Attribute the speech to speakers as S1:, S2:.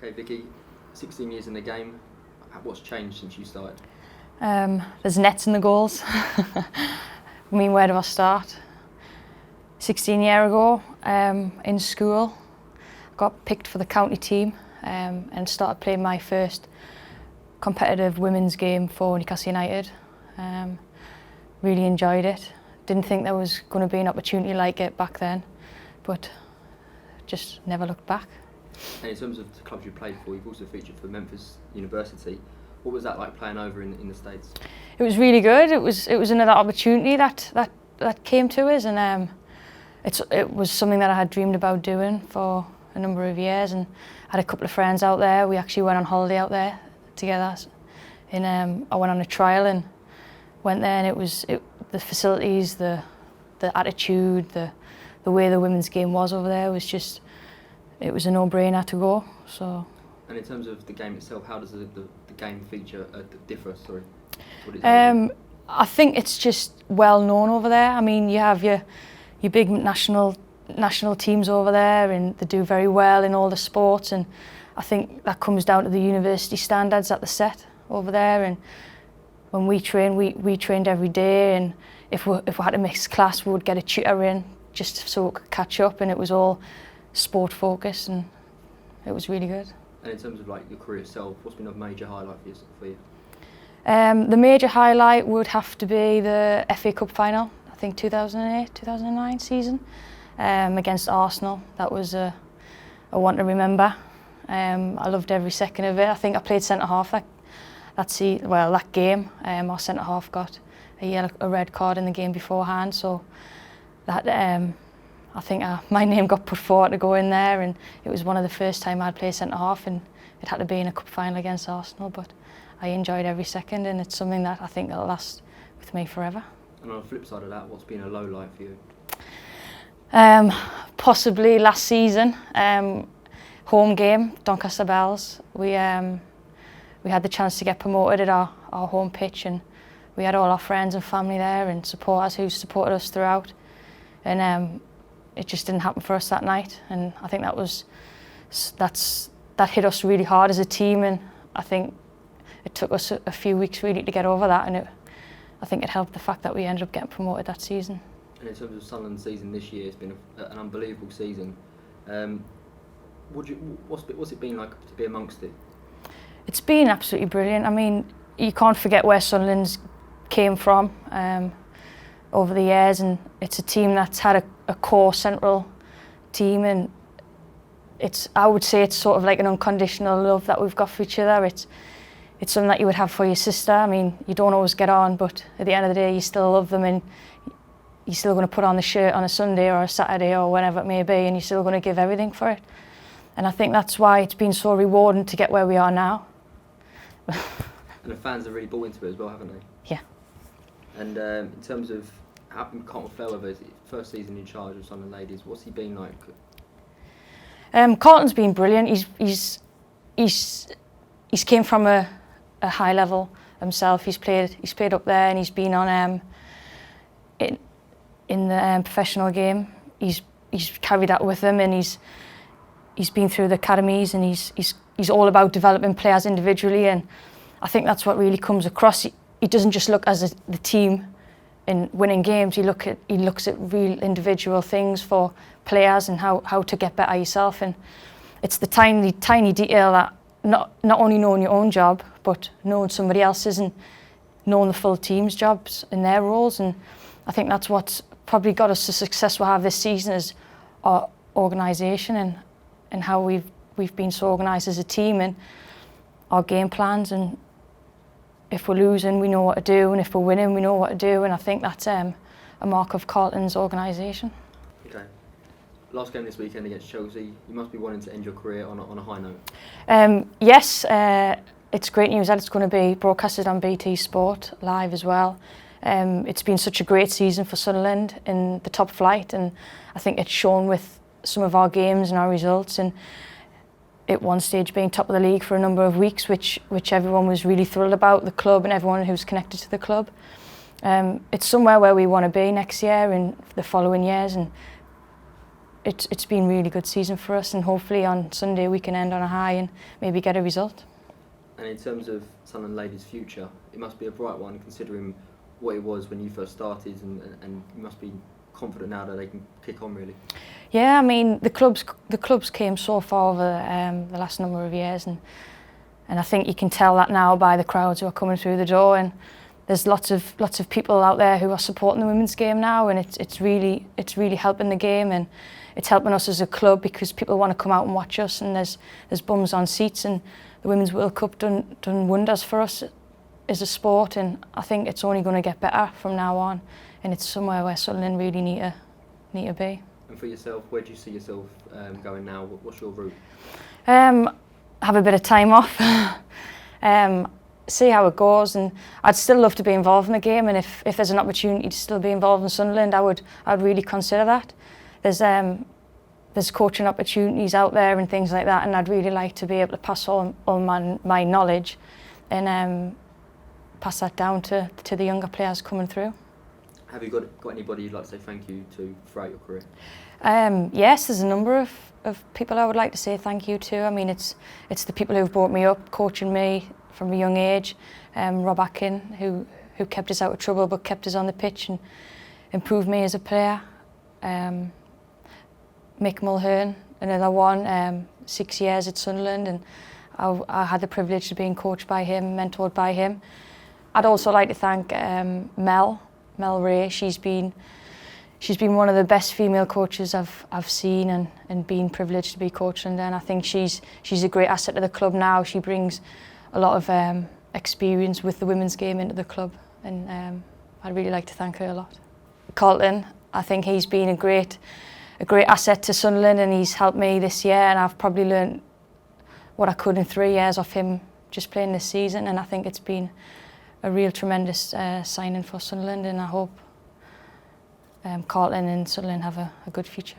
S1: Okay, Vicky, 16 years in the game. What's changed since you started?
S2: There's nets in the goals. I mean, where do I start? 16 years ago, in school, I got picked for the county team and started playing my first competitive women's game for Newcastle United. Really enjoyed it. Didn't think there was going to be an opportunity like it back then, but just never looked back.
S1: And in terms of the clubs you played for, you've also featured for Memphis University. What was that like playing over in the States?
S2: It was really good. It was another opportunity that came to us, and it was something that I had dreamed about doing for a number of years, and I had a couple of friends out there. We actually went on holiday out there together, and I went on a trial and went there, and it was the facilities, the attitude, the way the women's game was over there was just, it was a no-brainer to go. So. And
S1: in terms of the game itself, how does the game feature differ? Sorry.
S2: I think it's just well known over there. I mean, you have your big national teams over there, and they do very well in all the sports. And I think that comes down to the university standards that they set over there. And when we train, we trained every day. And if we had to mix class, we would get a tutor in just so we could catch up. And it was all sport focused, and it was really good.
S1: And in terms of like your career itself, what's been a major highlight for you?
S2: The major highlight would have to be the FA Cup final, I think 2008-2009 season, against Arsenal. That was a one to remember. I loved every second of it. I think I played centre half that game. Our centre half got a red card in the game beforehand, so that I think my name got put forward to go in there, and it was one of the first time I'd played centre half, and it had to be in a cup final against Arsenal. But I enjoyed every second, and it's something that I think will last with me forever.
S1: And on the flip side of that, what's been a low light for you?
S2: Possibly last season, home game, Doncaster Bells. We had the chance to get promoted at our home pitch, and we had all our friends and family there and supporters who supported us throughout. And it just didn't happen for us that night, and I think that hit us really hard as a team, and I think it took us a few weeks really to get over that, and I think it helped the fact that we ended up getting promoted that season.
S1: And in terms of Sunderland's season this year, it's been an unbelievable season. What's it been like to be amongst it?
S2: It's been absolutely brilliant. I mean, you can't forget where Sunderland's came from over the years, and it's a team that's had a core central team, and I would say it's sort of like an unconditional love that we've got for each other. It's something that you would have for your sister. I mean, you don't always get on, but at the end of the day, you still love them, and you're still going to put on the shirt on a Sunday or a Saturday or whenever it may be, and you're still going to give everything for it. And I think that's why it's been so rewarding to get where we are now.
S1: And the fans have really bought into it as well, haven't they?
S2: Yeah.
S1: And in terms of Carlton Fairweather's first season in charge of Sunderland Ladies, what's he been like?
S2: Carlton's been brilliant. He's came from a high level himself. He's played up there, and he's been on in the professional game. He's carried that with him, and he's been through the academies, and he's all about developing players individually, and I think that's what really comes across. He doesn't just look as the team in winning games. He looks at real individual things for players and how to get better yourself, and it's the tiny detail that not only knowing your own job, but knowing somebody else's and knowing the full team's jobs and their roles. And I think that's what's probably got us the success we have this season, is our organisation and how we've been so organised as a team, and our game plans, and if we're losing we know what to do, and if we're winning we know what to do, and I think that's a mark of Carlton's organisation.
S1: Okay. Last game this weekend against Chelsea, you must be wanting to end your career on a high note.
S2: Yes, it's great news that it's going to be broadcasted on BT Sport live as well. It's been such a great season for Sunderland in the top flight, and I think it's shown with some of our games and our results, and at one stage being top of the league for a number of weeks, which everyone was really thrilled about, the club and everyone who's connected to the club. It's somewhere where we want to be next year and the following years, and it's been a really good season for us, and hopefully on Sunday we can end on a high and maybe get a result.
S1: And in terms of Sunderland Ladies' future, it must be a bright one considering what it was when you first started, and you must be confident now that they can kick on really.
S2: Yeah, I mean the clubs came so far over the last number of years, and I think you can tell that now by the crowds who are coming through the door, and there's lots of people out there who are supporting the women's game now, and it's really helping the game, and it's helping us as a club because people want to come out and watch us, and there's bums on seats, and the Women's World Cup done wonders for us as a sport, and I think it's only going to get better from now on, and it's somewhere where Sunderland really need to be.
S1: And for yourself, where do you see yourself going now? What's your route?
S2: Have a bit of time off, see how it goes, and I'd still love to be involved in the game, and if there's an opportunity to still be involved in Sunderland, I'd really consider that. There's coaching opportunities out there and things like that, and I'd really like to be able to pass on my knowledge and pass that down to the younger players coming through.
S1: Have you got anybody you'd like to say thank you to throughout your career?
S2: Yes, there's a number of people I would like to say thank you to. I mean, it's the people who've brought me up, coaching me from a young age. Rob Atkin, who kept us out of trouble but kept us on the pitch and improved me as a player. Mick Mulhern, another one, 6 years at Sunderland, and I had the privilege of being coached by him, mentored by him. I'd also like to thank Mel Ray. She's been one of the best female coaches I've seen and been privileged to be coached under, and I think she's a great asset to the club now. She brings a lot of experience with the women's game into the club, and I'd really like to thank her a lot. Carlton, I think he's been a great asset to Sunderland, and he's helped me this year, and I've probably learned what I could in 3 years off him just playing this season, and I think it's been a real tremendous signing for Sunderland, and I hope Carlton and Sunderland have a good future.